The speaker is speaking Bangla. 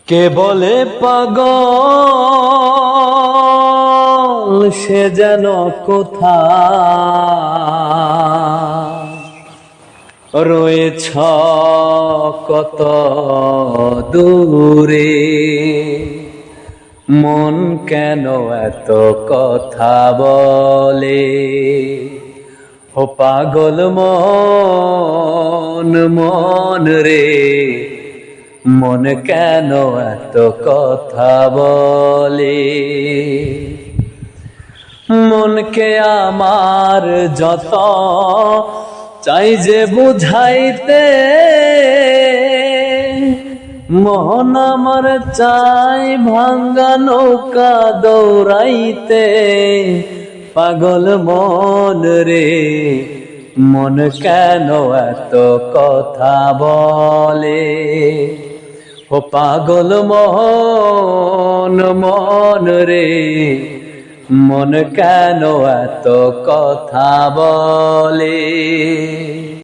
কে বলে পাগল সে যেন কোথায় রয়েছ কত দূরে, মন কেন এত কথা বলে? ও পাগল মন মন রে, মন কেন এত কথা বলে? মনকে আমার যত চাই যে বুঝাইতে, মন আমার চাই ভাঙ্গা নৌকা দৌড়াইতে। পাগল মন রে, মন কেন এত কথা বলে? ও পাগল মন মন রে, মন কেন এত কথা বলে?